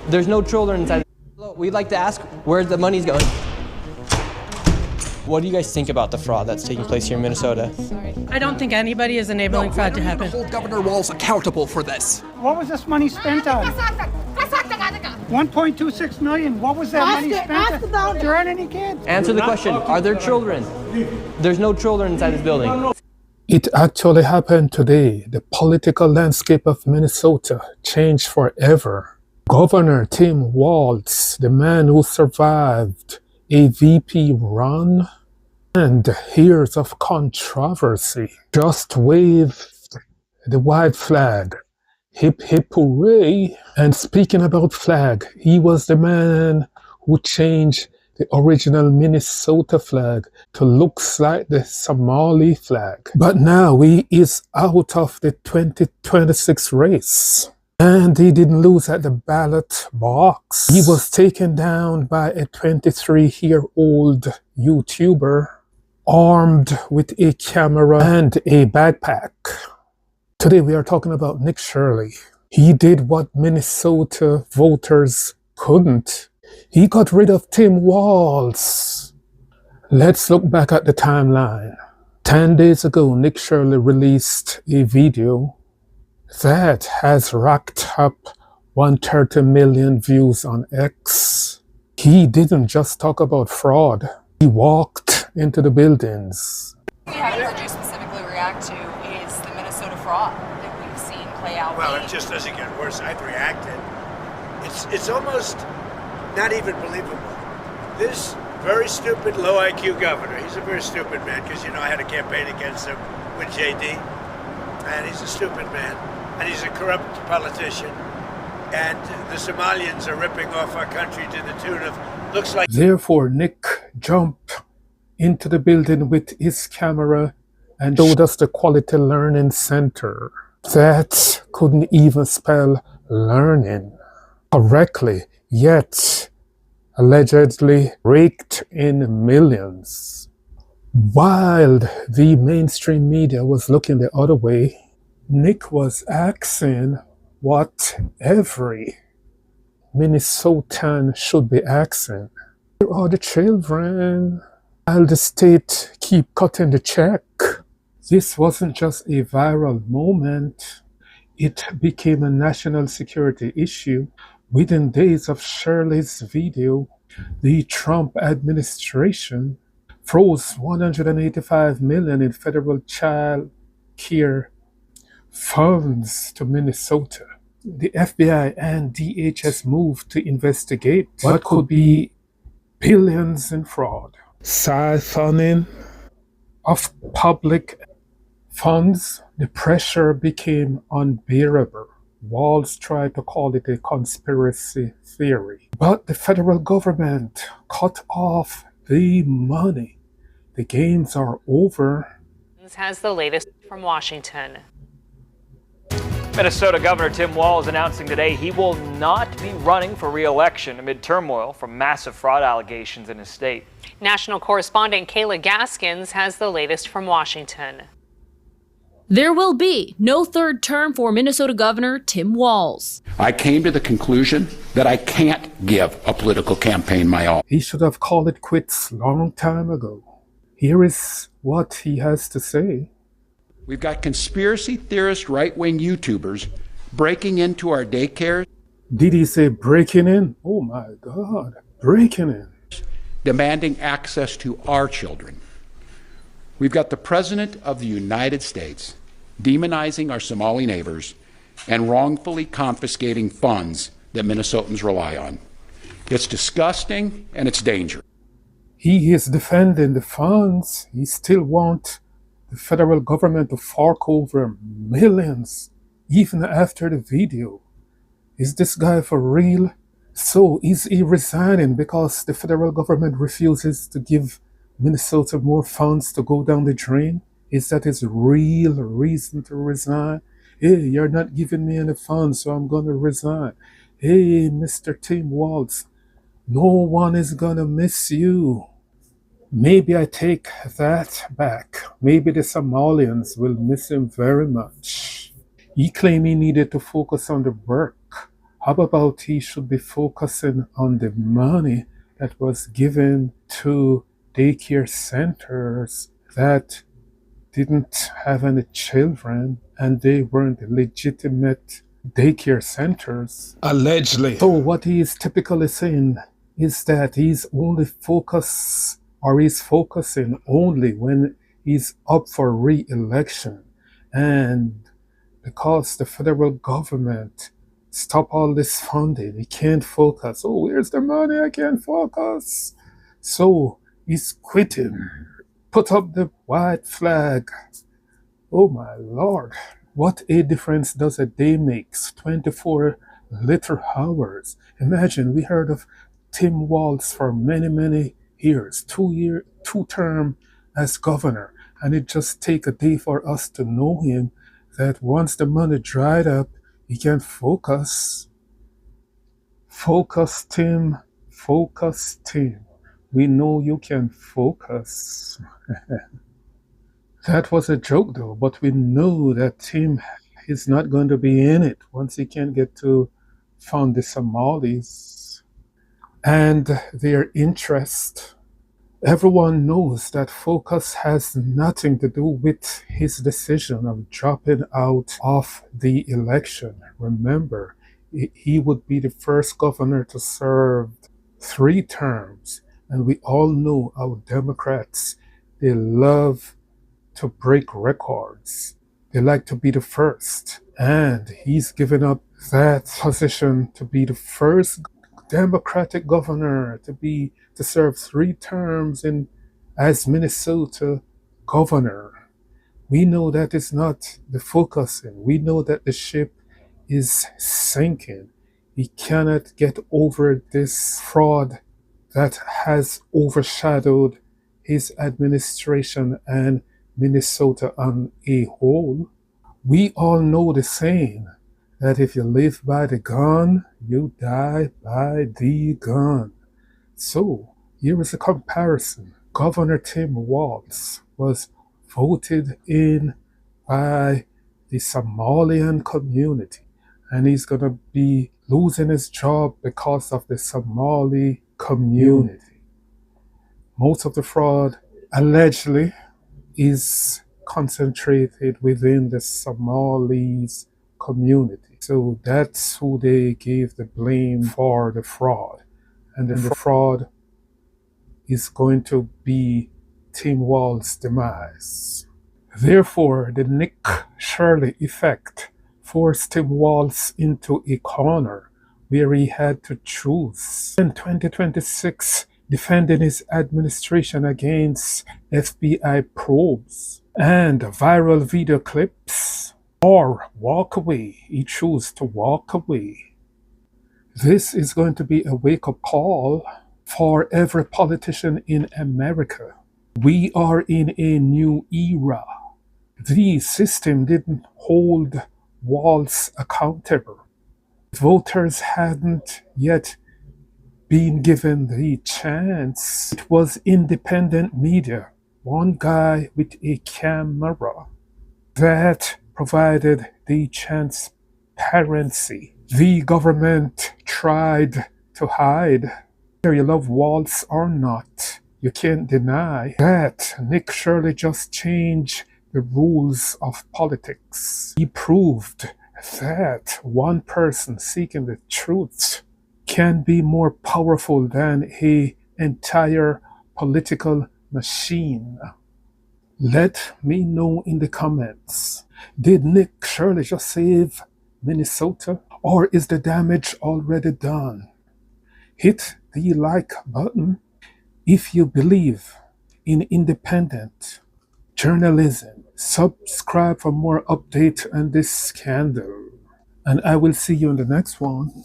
There's no children inside. We'd like to ask where the money's going. What do you guys think about the fraud that's taking place here in Minnesota? I don't think anybody is enabling fraud to happen. Hold Governor Walz accountable for this. What was this money spent on? 1.26 million. What was that money spent on? There aren't any kids. Answer the question. Are there children? There's no children inside this building. It actually happened today. The political landscape of Minnesota changed forever. Governor Tim Walz, the man who survived a VP run and years of controversy, just waved the white flag. Hip hip hooray. And speaking about flag, he was the man who changed the original Minnesota flag to look like the Somali flag. But now he is out of the 2026 race. And he didn't lose at the ballot box. He was taken down by a 23-year-old YouTuber armed with a camera and a backpack. Today we are talking about Nick Shirley. He did what Minnesota voters couldn't. He got rid of Tim Walz. Let's look back at the timeline. 10 days ago, Nick Shirley released a video that has racked up 130 million views on X. He didn't just talk about fraud. He walked into the buildings. We haven't heard you specifically react to is the Minnesota fraud that we've seen play out. Well, it just doesn't get worse. I've reacted. It's almost not even believable. This very stupid, low IQ governor, he's a very stupid man because, I had a campaign against him with JD, and he's a stupid man, and he's a corrupt politician, and the Somalians are ripping off our country to the tune of, looks like... Therefore, Nick jumped into the building with his camera and showed us the Quality Learning Center that couldn't even spell learning correctly, yet allegedly raked in millions. While the mainstream media was looking the other way, Nick was asking what every Minnesotan should be asking. Where are the children? While the state keep cutting the check. This wasn't just a viral moment. It became a national security issue. Within days of Shirley's video, the Trump administration froze $185 million in federal child care funds to Minnesota. The FBI and DHS moved to investigate what could be billions in fraud. Siphoning of public funds, the pressure became unbearable. Walz tried to call it a conspiracy theory. But the federal government cut off the money. The games are over. This has the latest from Washington. Minnesota Governor Tim Walz announcing today he will not be running for re-election amid turmoil from massive fraud allegations in his state. National correspondent Kayla Gaskins has the latest from Washington. There will be no third term for Minnesota Governor Tim Walz. I came to the conclusion that I can't give a political campaign my all. He should have called it quits long time ago. Here is what he has to say. We've got conspiracy theorist right-wing YouTubers breaking into our daycares. Did he say breaking in? Oh my God, breaking in. Demanding access to our children. We've got the President of the United States demonizing our Somali neighbors and wrongfully confiscating funds that Minnesotans rely on. It's disgusting and it's dangerous. He is defending the funds. He still wants the federal government to fork over millions, even after the video. Is this guy for real? So is he resigning because the federal government refuses to give Minnesota more funds to go down the drain? Is that his real reason to resign? Hey, you're not giving me any funds, so I'm going to resign. Hey, Mr. Tim Walz, no one is going to miss you. Maybe I take that back. Maybe the Somalians will miss him very much. He claimed he needed to focus on the work How about he should be focusing on the money that was given to daycare centers that didn't have any children and they weren't legitimate daycare centers? Allegedly. So what he is typically saying is that he's focusing only when he's up for re-election. And because the federal government stop all this funding, he can't focus. Oh, where's the money? I can't focus. So he's quitting. Put up the white flag. Oh my Lord. What a difference does a day make? 24 little hours. Imagine, we heard of Tim Walz for many, many years, 2 term as governor. And it just take a day for us to know him, that once the money dried up, he can focus. Focus, Tim. Focus, Tim. We know you can focus. That was a joke though, but we know that Tim is not going to be in it once he can get to fund the Somalis and their interest. Everyone knows that focus has nothing to do with his decision of dropping out of the election. Remember, he would be the first governor to serve 3 terms. And we all know how Democrats, they love to break records. They like to be the first. And he's given up that position to be the first Democratic governor to serve 3 terms as Minnesota governor. We know that is not the focusing. We know that the ship is sinking. He cannot get over this fraud that has overshadowed his administration and Minnesota on a whole. We all know the saying that if you live by the gun, you die by the gun. So here is a comparison. Governor Tim Walz was voted in by the Somalian community, and he's going to be losing his job because of the Somali community. Most of the fraud allegedly is concentrated within the Somalis community. So that's who they gave the blame for the fraud. And the fraud is going to be Tim Walz's demise. Therefore, the Nick Shirley effect forced Tim Walz into a corner where he had to choose. In 2026, defending his administration against FBI probes and viral video clips, or walk away. He chose to walk away. This is going to be a wake-up call for every politician in America. We are in a new era. The system didn't hold Walz accountable. Voters hadn't yet been given the chance. It was independent media, one guy with a camera, that provided the transparency. The government tried to hide. Whether you love Walz or not, you can't deny that Nick Shirley just changed the rules of politics. He proved that one person seeking the truth can be more powerful than an entire political machine. Let me know in the comments. Did Nick Shirley just save Minnesota? Or is the damage already done? Hit the like button if you believe in independent journalism. Subscribe for more updates on this scandal. And I will see you in the next one.